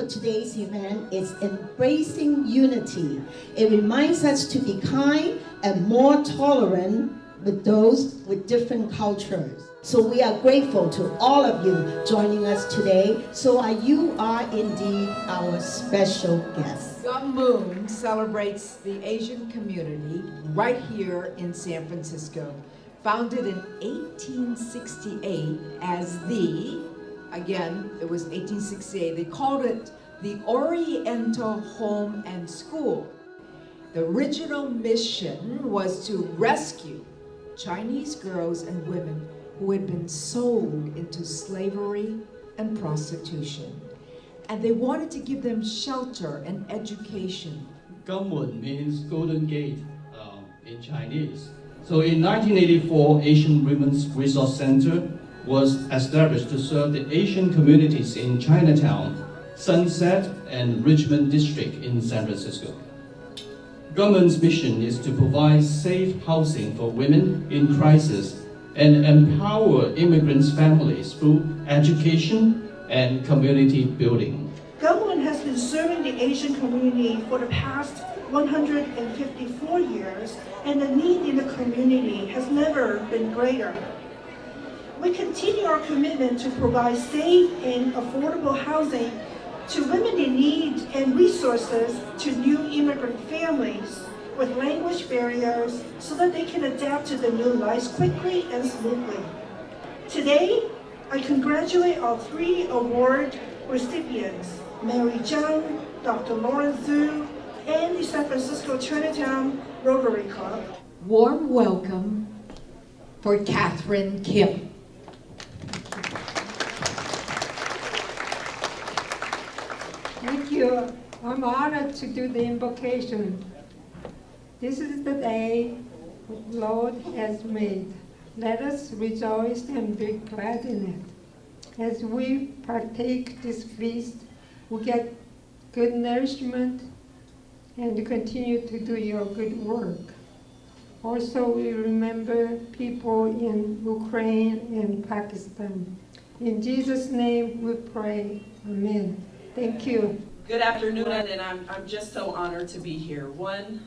for today's event is Embracing Unity. It reminds us to be kind and more tolerant with those with different cultures. So we are grateful to all of you joining us today. So you are indeed our special guest. Gum Moon celebrates the Asian community right here in San Francisco. Founded in 1868 as again, it was 1868, they called it the Oriental Home and School. The original mission was to rescue Chinese girls and women who had been sold into slavery and prostitution. And they wanted to give them shelter and education. Gummun means Golden Gate in Chinese. So in 1984, Asian Women's Resource Center was established to serve the Asian communities in Chinatown, Sunset, and Richmond District in San Francisco. Gummun's mission is to provide safe housing for women in crisis and empower immigrants' families through education and community building. Gummun has been serving the Asian community for the past 154 years, and the need in the community has never been greater. We continue our commitment to provide safe and affordable housing to women in need and resources to new immigrant families with language barriers so that they can adapt to the new lives quickly and smoothly. Today, I congratulate our 3 award recipients, Mary Zhang, Dr. Lawrence Zhu, and the San Francisco Chinatown Rotary Club. Warm welcome for Catherine Kim. Thank you. I'm honored to do the invocation. This is the day the Lord has made. Let us rejoice and be glad in it. As we partake this feast, we get good nourishment and continue to do your good work. Also, we remember people in Ukraine and Pakistan. In Jesus' name we pray. Amen. Thank you. Good afternoon, and I'm just so honored to be here. One,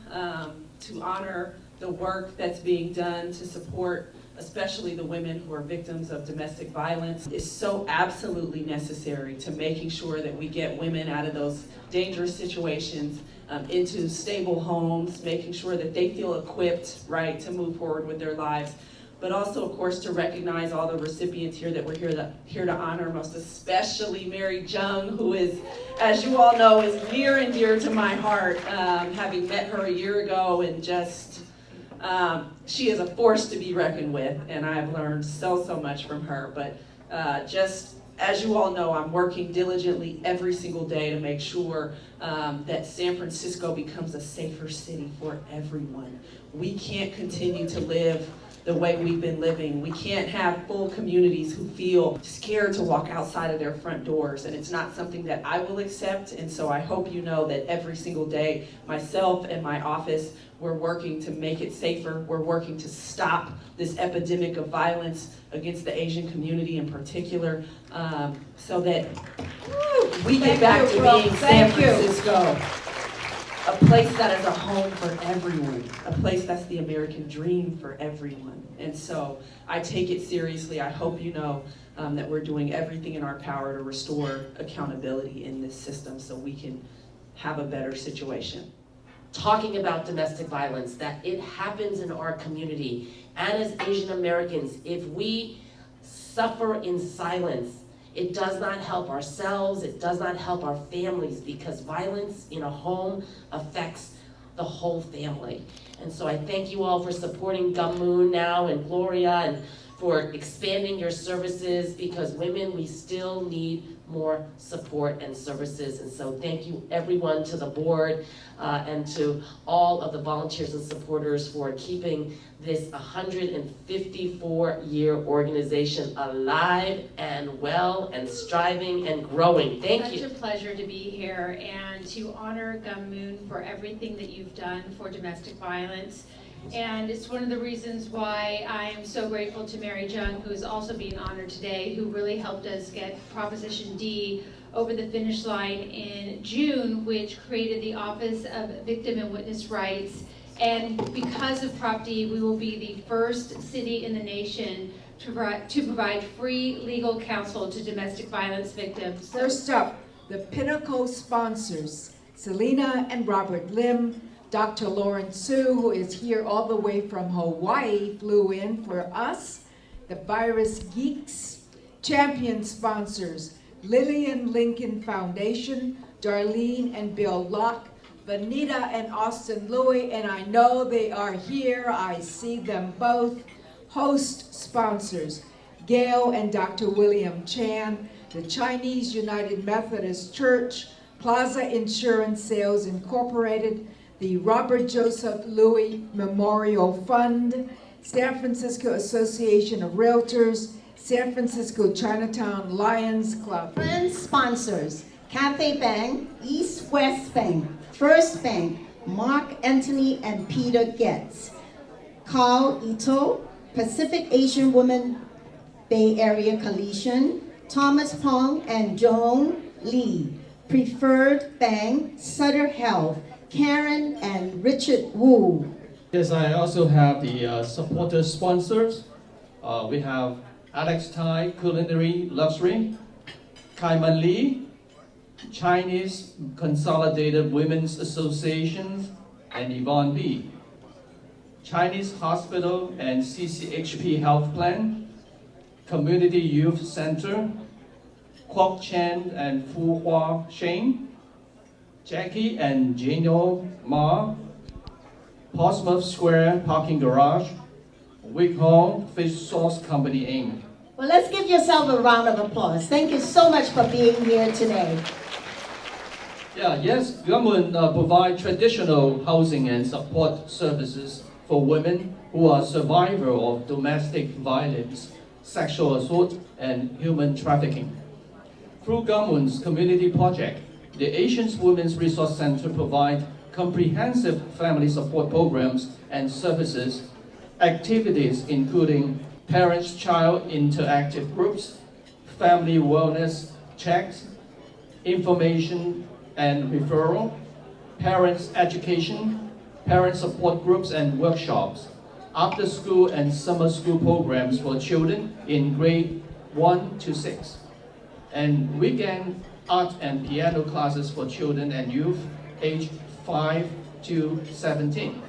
to honor the work that's being done to support especially the women who are victims of domestic violence is so absolutely necessary to making sure that we get women out of those dangerous situations into stable homes, making sure that they feel equipped, right, to move forward with their lives. But also, of course, to recognize all the recipients here that we're here to honor, most especially Mary Zhang, who is, as you all know, is near and dear to my heart, having met her a year ago, and just, she is a force to be reckoned with, and I've learned so much from her. But just, as you all know, I'm working diligently every single day to make sure that San Francisco becomes a safer city for everyone. We can't continue to live the way we've been living. We can't have full communities who feel scared to walk outside of their front doors, and it's not something that I will accept. And so I hope you know that every single day, myself and my office, we're working to make it safer. We're working to stop this epidemic of violence against the Asian community in particular, so that we get back to being San Francisco. A place that is a home for everyone, a place that's the American dream for everyone. And so I take it seriously. I hope you know that we're doing everything in our power to restore accountability in this system so we can have a better situation. Talking about domestic violence, that it happens in our community, and as Asian Americans, if we suffer in silence, it does not help ourselves, it does not help our families, because violence in a home affects the whole family. And so I thank you all for supporting Gum Moon now and Gloria, and for expanding your services, because women, we still need more support and services. And so thank you everyone, to the board and to all of the volunteers and supporters for keeping this 154-year organization alive and well and striving and growing. Thank you. Such a pleasure to be here and to honor Gum Moon for everything that you've done for domestic violence And it's one of the reasons why I am so grateful to Mary Jung, who is also being honored today, who really helped us get Proposition D over the finish line in June, which created the Office of Victim and Witness Rights. And because of Prop D, we will be the first city in the nation to provide free legal counsel to domestic violence victims. First up, the Pinnacle sponsors, Selena and Robert Lim, Dr. Lauren Su, who is here all the way from Hawaii, flew in for us, the Virus Geeks. Champion sponsors, Lillian Lincoln Foundation, Darlene and Bill Locke, Vanita and Austin Louie, and I know they are here, I see them both. Host sponsors, Gail and Dr. William Chan, the Chinese United Methodist Church, Plaza Insurance Sales Incorporated, the Robert Joseph Louis Memorial Fund, San Francisco Association of Realtors, San Francisco Chinatown Lions Club. Friends sponsors, Cathay Bank, East West Bank, First Bank, Mark Anthony and Peter Getz, Carl Ito, Pacific Asian Women Bay Area Coalition, Thomas Pong and Joan Lee, Preferred Bank, Sutter Health, Karen and Richard Wu. Yes, I also have the supporter sponsors. We have Alex Tai Culinary Luxury, Kaiman Lee, Chinese Consolidated Women's Association, and Yvonne Lee, Chinese Hospital and CCHP Health Plan, Community Youth Center, Kwok Chen and Fu Hua Sheng, Jackie and Gino Ma, Portsmouth Square Parking Garage, Wick Hall Fish Sauce Company Inc. Well, let's give yourself a round of applause. Thank you so much for being here today. Yes, government provide traditional housing and support services for women who are survivors of domestic violence, sexual assault, and human trafficking. Through government's community project, the Asian Women's Resource Center provide comprehensive family support programs and services, activities including parents-child interactive groups, family wellness checks, information and referral, parents education, parent support groups and workshops, after-school and summer school programs for children in grade 1 to 6, and weekend art and piano classes for children and youth aged 5 to 17.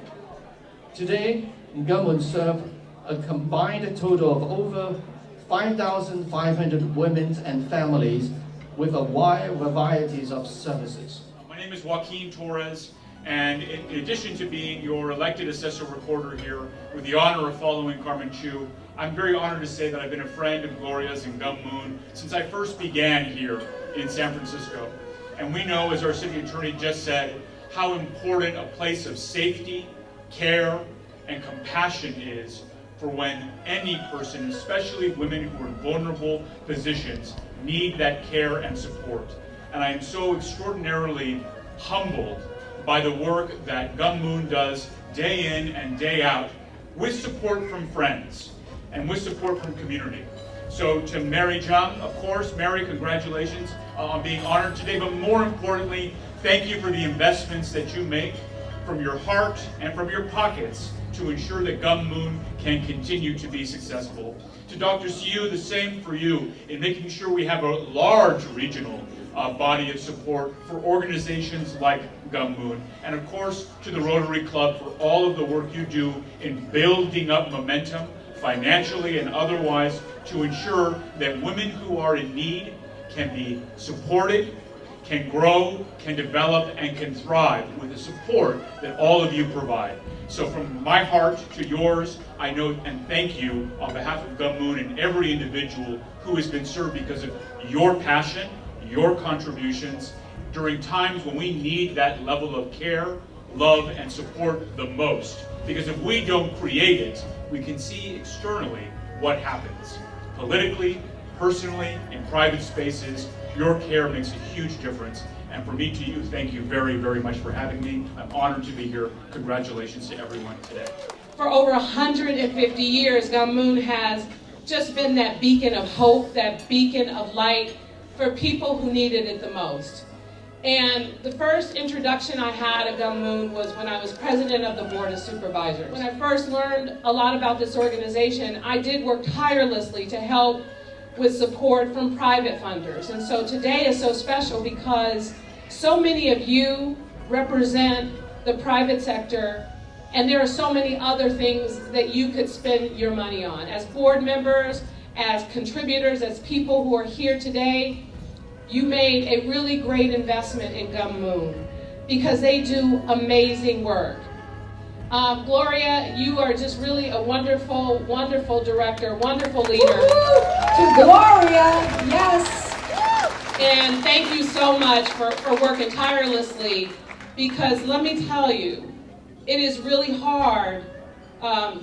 Today, government serves a combined total of over 5,500 women and families with a wide variety of services. My name is Joaquin Torres, and in addition to being your elected assessor recorder here with the honor of following Carmen Chu, I'm very honored to say that I've been a friend of Gloria's and Gum Moon since I first began here in San Francisco. And we know, as our city attorney just said, how important a place of safety, care, and compassion is for when any person, especially women who are in vulnerable positions, need that care and support. And I am so extraordinarily humbled by the work that Gum Moon does day in and day out with support from friends and with support from community. So to Mary Jung, of course, Mary, congratulations on being honored today, but more importantly, thank you for the investments that you make from your heart and from your pockets to ensure that Gum Moon can continue to be successful. To Dr. Siu, the same for you in making sure we have a large regional body of support for organizations like Gum Moon. And of course, to the Rotary Club for all of the work you do in building up momentum, financially and otherwise, to ensure that women who are in need can be supported, can grow, can develop, and can thrive with the support that all of you provide. So from my heart to yours, I know and thank you on behalf of Gum Moon and every individual who has been served because of your passion, your contributions, during times when we need that level of care, love, and support the most. Because if we don't create it, we can see externally what happens. Politically, personally, in private spaces, your care makes a huge difference. And for me to you, thank you very, very much for having me. I'm honored to be here. Congratulations to everyone today. for over 150 years, Gum Moon has just been that beacon of hope, that beacon of light for people who needed it the most. And the first introduction I had at Gum Moon was when I was president of the Board of Supervisors. When I first learned a lot about this organization, I did work tirelessly to help with support from private funders. And so today is so special because so many of you represent the private sector, and there are so many other things that you could spend your money on. As board members, as contributors, as people who are here today, you made a really great investment in Gum Moon because they do amazing work. Gloria, you are just really a wonderful, wonderful director, wonderful leader. To Gloria, yes. And thank you so much for working tirelessly, because let me tell you, it is really hard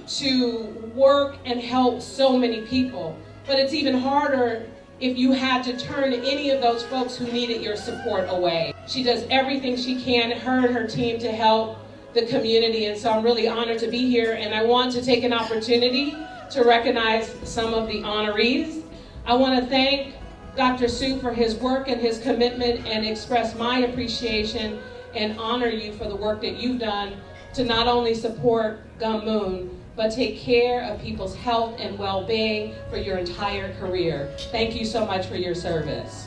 to work and help so many people, but it's even harder if you had to turn any of those folks who needed your support away. She does everything she can, her and her team, to help the community, and so I'm really honored to be here, and I want to take an opportunity to recognize some of the honorees. I want to thank Dr. Su for his work and his commitment, and express my appreciation and honor you for the work that you've done to not only support Gum Moon, but take care of people's health and well-being for your entire career. Thank you so much for your service.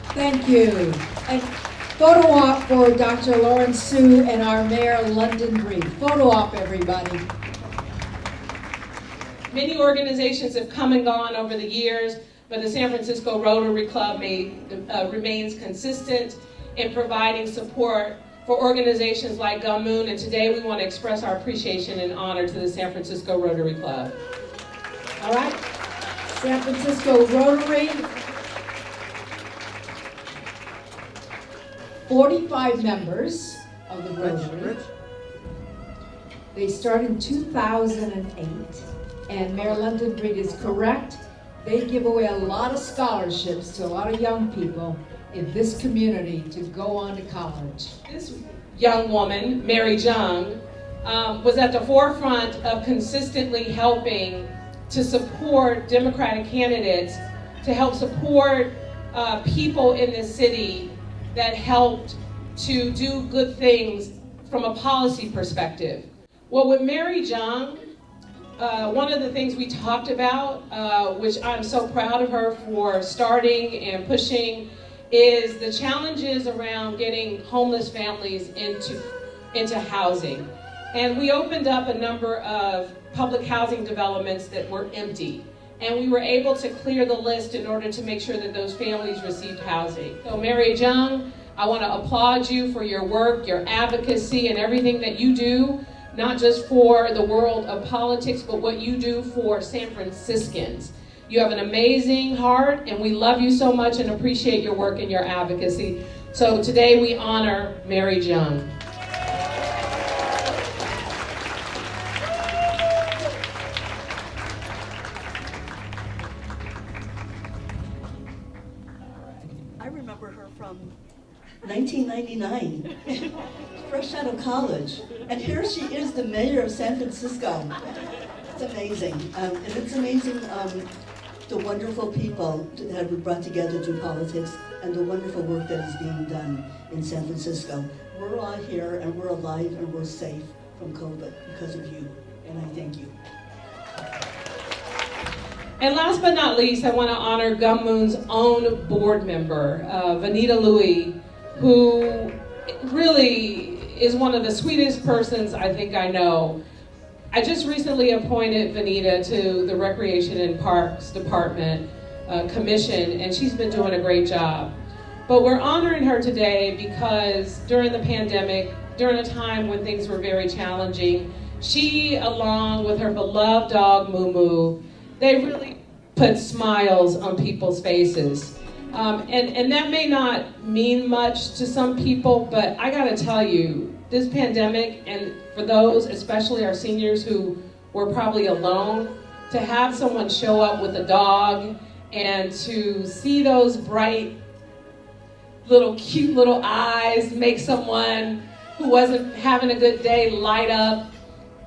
Thank you. And photo op for Dr. Lawrence Su and our Mayor, London Breed. Photo op, everybody. Many organizations have come and gone over the years, but the San Francisco Rotary Club remains consistent in providing support for organizations like Gum Moon, and today we want to express our appreciation and honor to the San Francisco Rotary Club. All right, San Francisco Rotary, 45 members of the Rotary. They started in 2008, and Mayor London Breed is correct. They give away a lot of scholarships to a lot of young people in this community to go on to college. This young woman, Mary Jung, was at the forefront of consistently helping to support Democratic candidates, to help support people in this city that helped to do good things from a policy perspective. Well, with Mary Jung, one of the things we talked about, which I'm so proud of her for starting and pushing, is the challenges around getting homeless families into housing. And we opened up a number of public housing developments that were empty. And we were able to clear the list in order to make sure that those families received housing. So Mary Jung, I want to applaud you for your work, your advocacy, and everything that you do, not just for the world of politics, but what you do for San Franciscans. You have an amazing heart, and we love you so much and appreciate your work and your advocacy. So today we honor Mary Jung. I remember her from 1999, fresh out of college. And here she is, the mayor of San Francisco. It's amazing. And it's amazing the wonderful people that we brought together to do politics, and the wonderful work that is being done in San Francisco. We're all here, and we're alive, and we're safe from COVID because of you, and I thank you. And last but not least, I want to honor Gum Moon's own board member, Vanita Louie, who really is one of the sweetest persons I think I know. I just recently appointed Vanita to the Recreation and Parks Department Commission, and she's been doing a great job. But we're honoring her today because during the pandemic, during a time when things were very challenging, she, along with her beloved dog, Moo Moo, they really put smiles on people's faces. And that may not mean much to some people, but I gotta tell you, this pandemic, and for those, especially our seniors who were probably alone, to have someone show up with a dog and to see those bright, cute little eyes make someone who wasn't having a good day light up,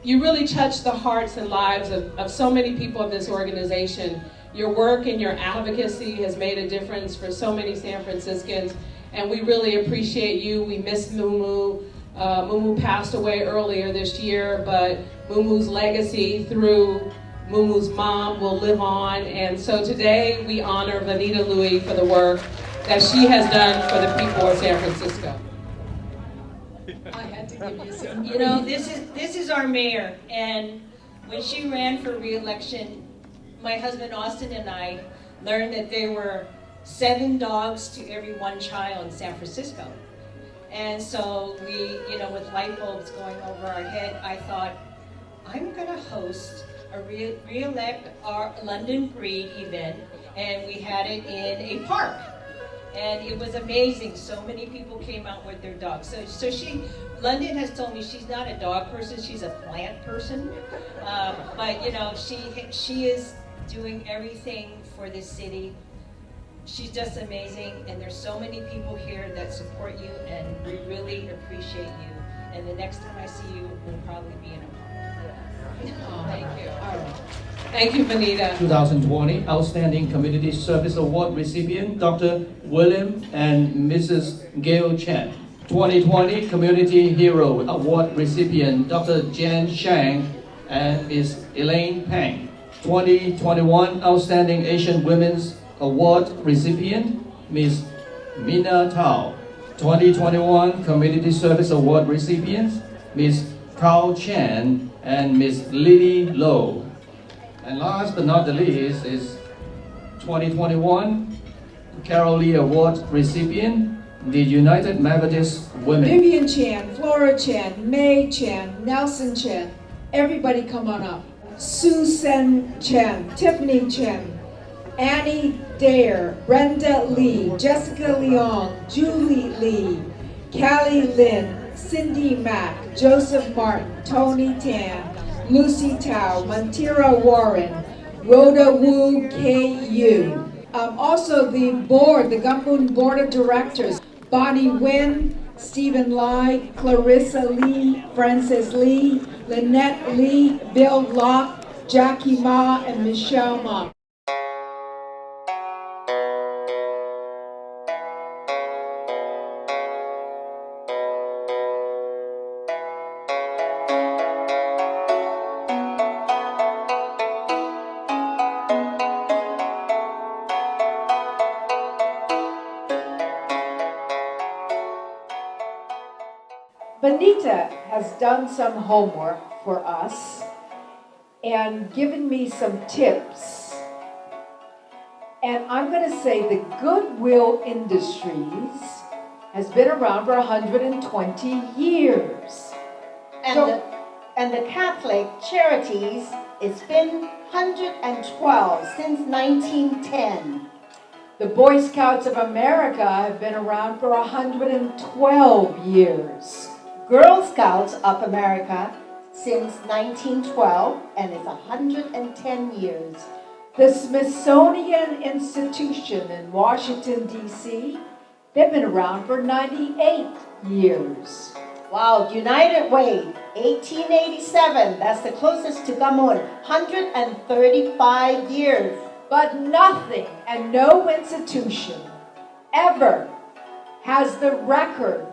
you really touch the hearts and lives of so many people in this organization. Your work and your advocacy has made a difference for so many San Franciscans, and we really appreciate you. We miss Mumu. Mumu passed away earlier this year, but Mumu's legacy through Mumu's mom will live on, and so today we honor Vanita Louie for the work that she has done for the people of San Francisco. I had to give you some. You know, this is our mayor, and when she ran for re-election, my husband Austin and I learned that there were 7 dogs to every 1 child in San Francisco. And so we, you know, with light bulbs going over our head, I thought, I'm gonna host a re-elect our London Breed event, and we had it in a park. And it was amazing. So many people came out with their dogs. So London has told me she's not a dog person, she's a plant person. But you know, she is doing everything for this city. She's just amazing, and there's so many people here that support you, and we really appreciate you. And the next time I see you, we'll probably be in a park. Thank you. All right. Thank you, Vanita. 2020 Outstanding Community Service Award recipient Dr. William and Mrs. Gail Chen. 2020 Community Hero Award recipient Dr. Jan Shang and Ms. Elaine Pang. 2021 Outstanding Asian Women's Award recipient Ms. Mina Tao. 2021 Community Service Award recipients Ms. Carl Chen and Ms. Lily Low. And last but not the least is 2021 Carol Lee Award recipient, the United Methodist Women. Vivian Chan, Flora Chan, May Chan, Nelson Chan. Everybody come on up. Susan Chen, Tiffany Chen, Annie Dare, Brenda Lee, Jessica Leong, Julie Lee, Callie Lynn, Cindy Mack, Joseph Martin, Tony Tan, Lucy Tao, Mantira Warren, Rhoda Wu K.U. Also the board, the Gumboon Board of Directors, Bonnie Nguyen, Stephen Lai, Clarissa Lee, Frances Lee, Lynette Lee, Bill Locke, Jackie Ma, and Michelle Ma. Benita has done some homework for us and given me some tips. And I'm going to say the Goodwill Industries has been around for 120 years. And the Catholic Charities, it's been 112 since 1910. The Boy Scouts of America have been around for 112 years. Girl Scouts of America since 1912, and it's 110 years. The Smithsonian Institution in Washington, D.C., they've been around for 98 years. Wow, United Way, 1887, that's the closest to Gamun, 135 years. But nothing and no institution ever has the record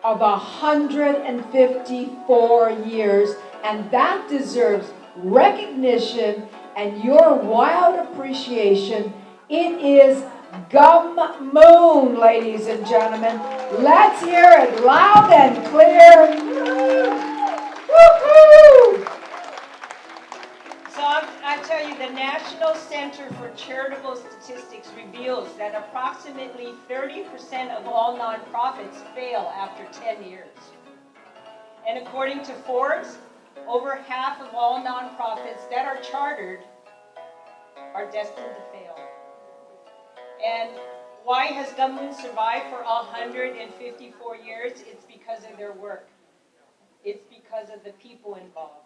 of 154 years, and that deserves recognition and your wild appreciation. It is Gum Moon, ladies and gentlemen. Let's hear it loud and clear. Woo-hoo! So I tell you, the National Center for Charitable Statistics reveals that approximately 30% of all nonprofits fail after 10 years. And according to Forbes, over half of all nonprofits that are chartered are destined to fail. And why has Gummoon survived for 154 years? It's because of their work. It's because of the people involved.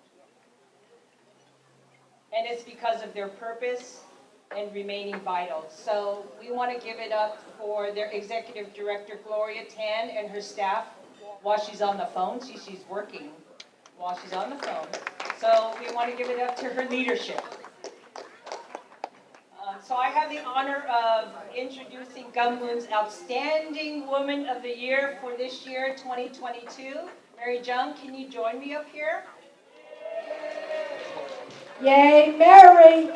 And it's because of their purpose and remaining vital. So we want to give it up for their executive director, Gloria Tan, and her staff while she's on the phone. She's working while she's on the phone. So we want to give it up to her leadership. So I have the honor of introducing Gumwoon's Outstanding Woman of the Year for this year, 2022. Mary Jung, can you join me up here? Yay, Mary!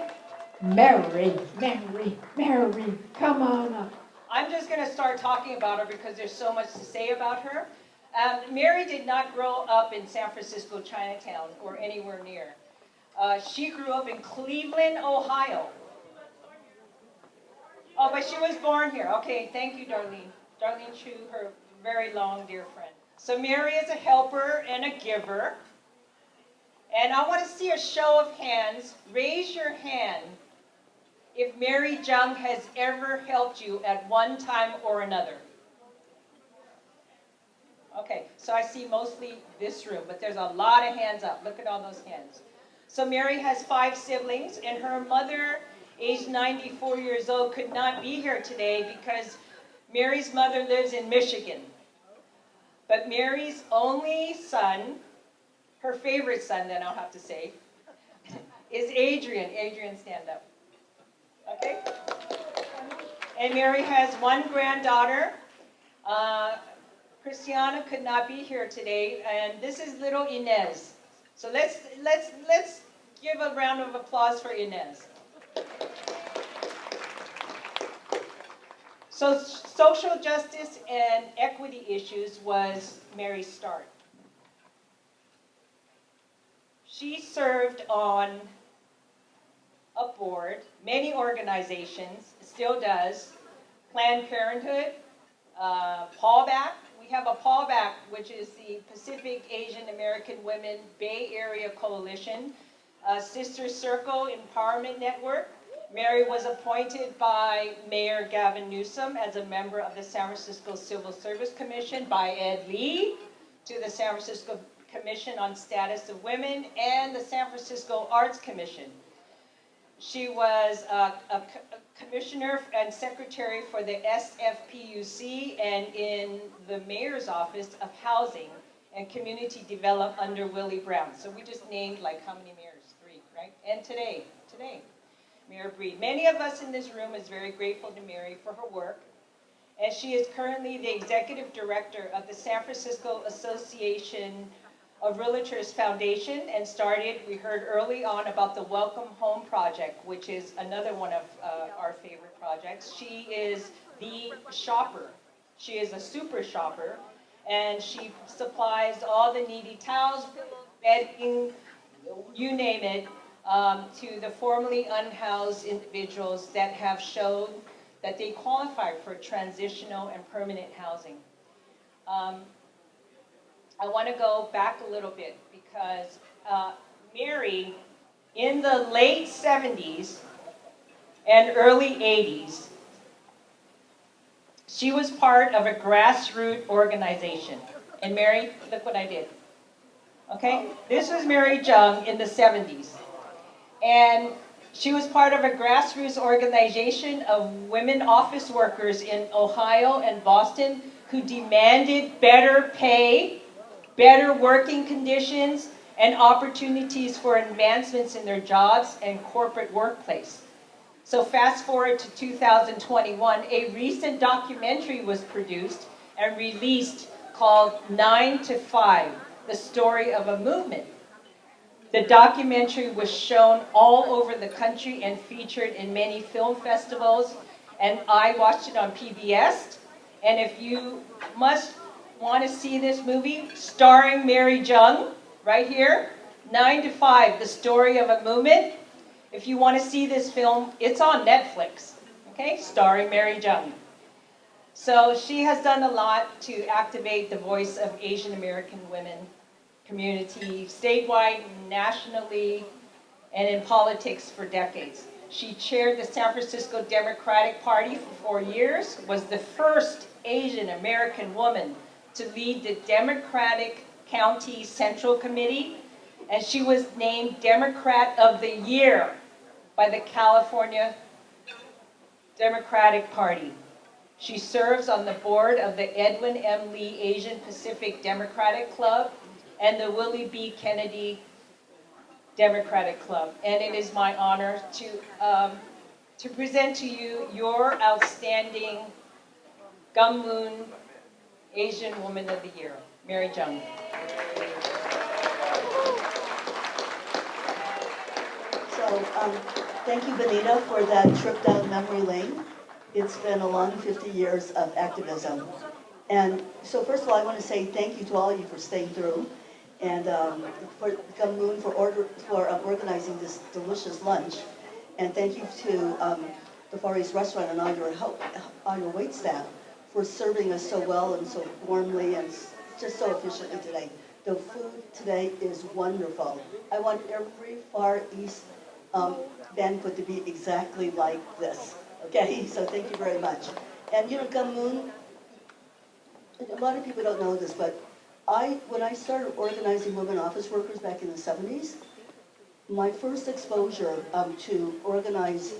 Mary, Mary, Mary, come on up. I'm just going to start talking about her because there's so much to say about her. Mary did not grow up in San Francisco, Chinatown, or anywhere near. She grew up in Cleveland, Ohio. Oh, but she was born here. Okay, thank you, Darlene. Darlene Chu, her very long dear friend. So Mary is a helper and a giver. And I want to see a show of hands. Raise your hand if Mary Jung has ever helped you at one time or another. Okay, so I see mostly this room, but there's a lot of hands up. Look at all those hands. So Mary has 5 siblings, and her mother, aged 94 years old, could not be here today because Mary's mother lives in Michigan. But Mary's only son, her favorite son then I'll have to say, is Adrian. Adrian, stand up. Okay? And Mary has 1 granddaughter. Christiana could not be here today, and this is little Inez. So let's give a round of applause for Inez. So social justice and equity issues was Mary's start. She served on a board, many organizations, still does, Planned Parenthood, PAWBAC. We have a PAWBAC, which is the Pacific Asian American Women Bay Area Coalition, Sister Circle Empowerment Network. Mary was appointed by Mayor Gavin Newsom as a member of the San Francisco Civil Service Commission by Ed Lee to the San Francisco Commission on Status of Women and the San Francisco Arts Commission. She was a commissioner and secretary for the SFPUC and in the mayor's office of housing and community development under Willie Brown. So we just named like how many mayors? 3, right? And today, Mayor Breed. Many of us in this room is very grateful to Mary for her work, and she is currently the executive director of the San Francisco Association of Realtors Foundation, and started, we heard early on about the Welcome Home Project, which is another one of our favorite projects. She is the shopper. She is a super shopper, and she supplies all the needy towels, bedding, you name it, to the formerly unhoused individuals that have shown that they qualify for transitional and permanent housing. I want to go back a little bit because Mary, in the late 70s and early 80s, she was part of a grassroots organization. And Mary, look what I did. Okay? This was Mary Jung in the 70s. And she was part of a grassroots organization of women office workers in Ohio and Boston who demanded better pay, better working conditions, and opportunities for advancements in their jobs and corporate workplace. So fast forward to 2021, a recent documentary was produced and released called 9 to 5, The Story of a Movement. The documentary was shown all over the country and featured in many film festivals, and I watched it on PBS. And if you want to see this movie, starring Mary Jung, right here, 9 to 5, The Story of a Movement. If you want to see this film, it's on Netflix, okay, starring Mary Jung. So she has done a lot to activate the voice of Asian American women community, statewide, nationally, and in politics for decades. She chaired the San Francisco Democratic Party for 4 years, was the first Asian American woman to lead the Democratic County Central Committee, and she was named Democrat of the Year by the California Democratic Party. She serves on the board of the Edwin M. Lee Asian Pacific Democratic Club and the Willie B. Kennedy Democratic Club. And it is my honor to present to you your outstanding Gummoon Asian Woman of the Year, Mary Jung. So, thank you, Benita, for that trip down memory lane. It's been a long 50 years of activism. And so first of all, I want to say thank you to all of you for staying through, and for Gummoon for organizing this delicious lunch. And thank you to the Far East Restaurant and all your wait staff for serving us so well and so warmly and just so efficiently today. The food today is wonderful. I want every Far East banquet to be exactly like this. Okay, so thank you very much. And you know, Gummoon, a lot of people don't know this, but when I started organizing women office workers back in the 70s, my first exposure to organize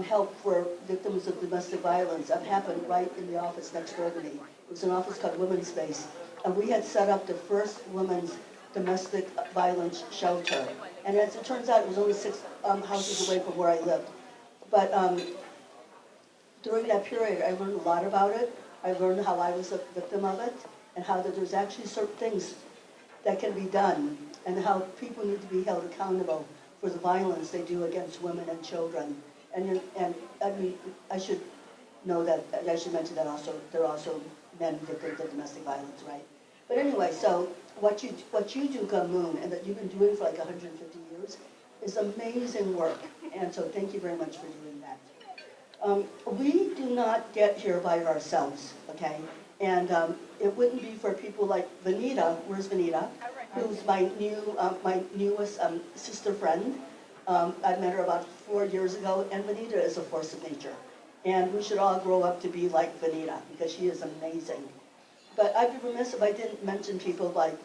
help for victims of domestic violence happened right in the office next door to me. It was an office called Women's Space, and we had set up the first women's domestic violence shelter. And as it turns out, it was only 6 houses away from where I lived. But during that period, I learned a lot about it. I learned how I was a victim of it, and how that there's actually certain things that can be done, and how people need to be held accountable for the violence they do against women and children. And I mean, I should know that, I should mention that also, there are also men victims of domestic violence, right? But anyway, so what you do, Gummoon, and that you've been doing for like 150 years, is amazing work. And so thank you very much for doing that. We do not get here by ourselves, okay? And it wouldn't be for people like Vanita, where's Vanita? Who's my newest sister friend. I met her about 4 years ago, and Vanita is a force of nature. And we should all grow up to be like Vanita, because she is amazing. But I'd be remiss if I didn't mention people like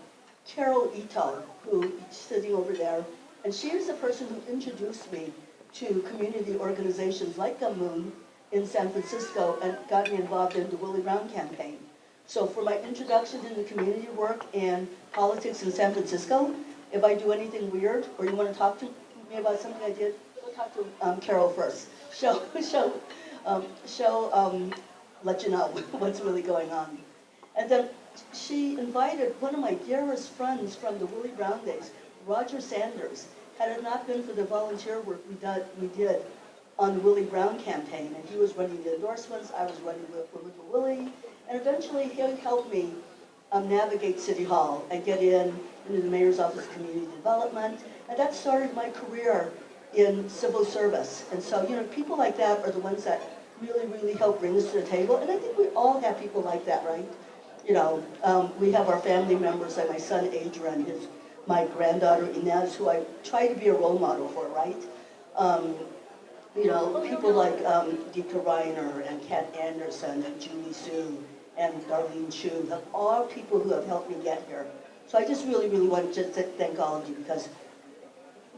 Carol Ito, who's sitting over there, and she is the person who introduced me to community organizations like Gummoon in San Francisco and got me involved in the Willie Brown campaign. So for my introduction into community work and politics in San Francisco, if I do anything weird or you want to talk to me about something I did, go talk to Carol first. She'll let you know what's really going on. And then she invited one of my dearest friends from the Willie Brown days, Roger Sanders. Had it not been for the volunteer work we did on the Willie Brown campaign, and he was running the endorsements, I was running with Willie, and eventually he helped me navigate City Hall and get into the Mayor's Office of Community Development, and that started my career in civil service. And so, you know, people like that are the ones that really, really help bring us to the table, and I think we all have people like that, right? You know, we have our family members, like my son Adrian, my granddaughter Inez, who I try to be a role model for, right? You know, people like Dika Reiner and Kat Anderson and Julie Sue and Darlene Chu, all people who have helped me get here. So I just really, really want to thank all of you, because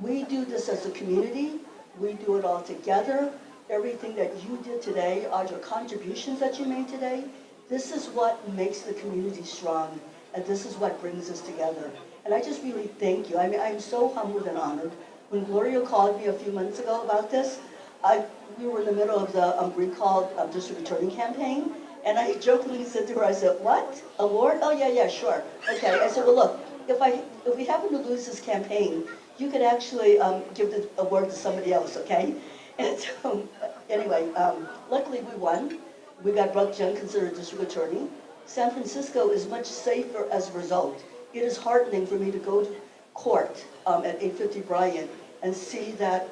we do this as a community. We do it all together. Everything that you did today, all your contributions that you made today, this is what makes the community strong, and this is what brings us together. And I just really thank you. I mean, I'm so humbled and honored. When Gloria called me a few months ago about this, we were in the middle of the recall district attorney campaign, and I jokingly said to her, I said, what? Award? Oh, yeah, sure. Okay. I said, well, look, if we happen to lose this campaign, you could actually give the award to somebody else, okay? And so, anyway, luckily we won. We got Brooke Jung considered district attorney. San Francisco is much safer as a result. It is heartening for me to go to court at 850 Bryant and see that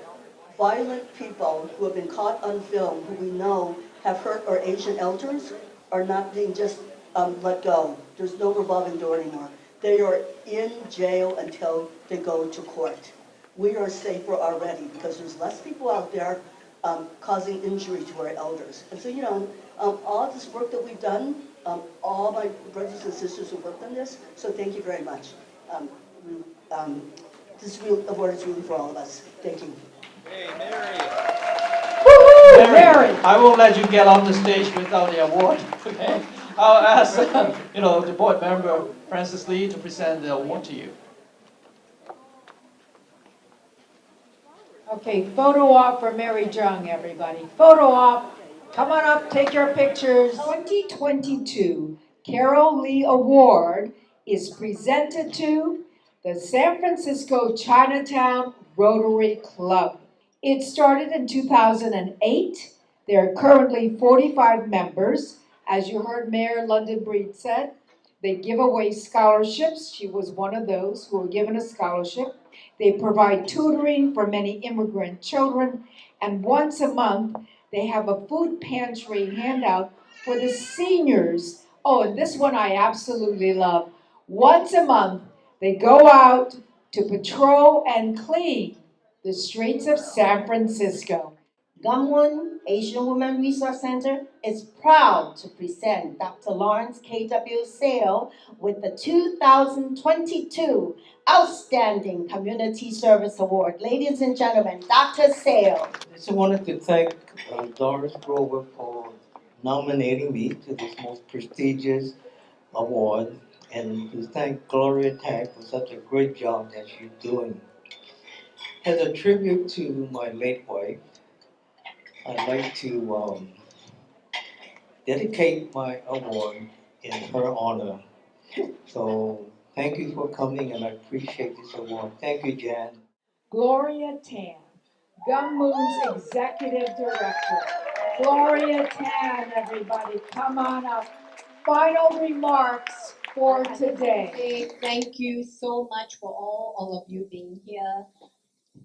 violent people who have been caught on film, who we know have hurt our Asian elders, are not being just let go. There's no revolving door anymore. They are in jail until they go to court. We are safer already because there's less people out there causing injury to our elders. And so, you know, all this work that we've done, all my brothers and sisters who worked on this, so thank you very much. This award is really for all of us. Thank you. Hey, Mary. Mary, I won't let you get off the stage without the award. Okay. I'll ask the board member, Francis Lee, to present the award to you. Okay, photo op for Mary Jung, everybody. Photo op. Come on up, take your pictures. 2022 Carol Lee Award is presented to the San Francisco Chinatown Rotary Club. It started in 2008. There are currently 45 members. As you heard Mayor London Breed said, they give away scholarships. She was one of those who were given a scholarship. They provide tutoring for many immigrant children, and once a month, they have a food pantry handout for the seniors. Oh, and this one I absolutely love. Once a month, they go out to patrol and clean the streets of San Francisco. Gumwon Asian Women Resource Center is proud to present Dr. Lawrence K.W. Sale with the 2022 Outstanding Community Service Award. Ladies and gentlemen, Dr. Sale. I just wanted to thank Doris Grover for nominating me to this most prestigious award, and to thank Gloria Tag for such a great job that she's doing. As a tribute to my late wife, I'd like to dedicate my award in her honor. So thank you for coming, and I appreciate this award. Thank you, Jan. Gloria Tan, Gummoon's Executive Director. Gloria Tan, everybody, come on up. Final remarks for today. Thank you so much for all of you being here.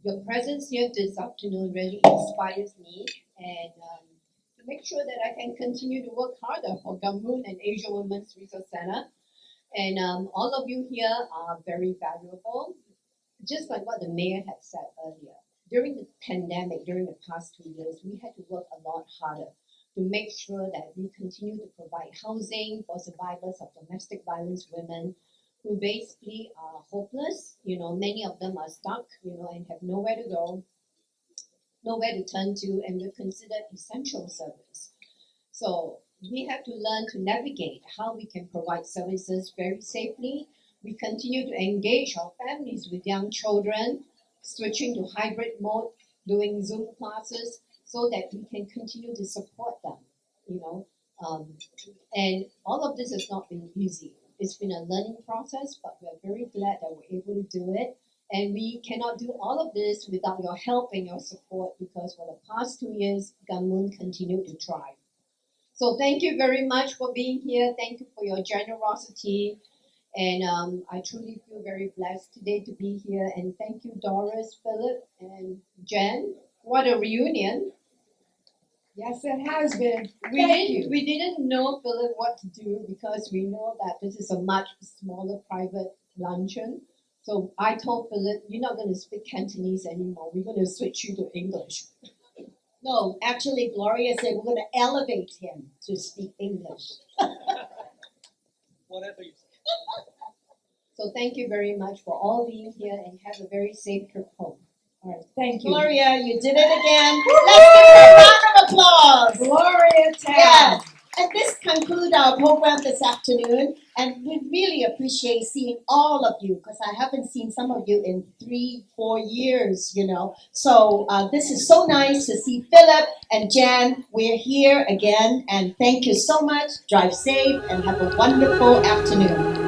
Your presence here this afternoon really inspires me, and to make sure that I can continue to work harder for Gummoon and Asian Women's Resource Center. And all of you here are very valuable. Just like what the mayor had said earlier, during the pandemic, during the past 2 years, we had to work a lot harder to make sure that we continue to provide housing for survivors of domestic violence women who basically are hopeless. Many of them are stuck, and have nowhere to go, nowhere to turn to, and we're considered essential service. So we have to learn to navigate how we can provide services very safely. We continue to engage our families with young children, switching to hybrid mode, doing Zoom classes, so that we can continue to support them, and all of this has not been easy. It's been a learning process, but we're very glad that we're able to do it. And we cannot do all of this without your help and your support, because for the past 2 years, Gummoon continued to thrive. So thank you very much for being here. Thank you for your generosity. And I truly feel very blessed today to be here. And thank you, Doris, Philip, and Jen. What a reunion. Yes, it has been. We didn't know, Philip, what to do, because we know that this is a much smaller private luncheon. So I told Philip, you're not going to speak Cantonese anymore. We're going to switch you to English. No, actually, Gloria said we're going to elevate him to speak English. Whatever you say. So thank you very much for all being here, and have a very safe trip home. All right, thank you. Gloria, you did it again. Let's give her a round of applause. Gloria Tan. Yes. And this concludes our program this afternoon. And we really appreciate seeing all of you, because I haven't seen some of you in 3-4 years, So this is so nice to see Philip and Jan. We're here again. And thank you so much. Drive safe and have a wonderful afternoon.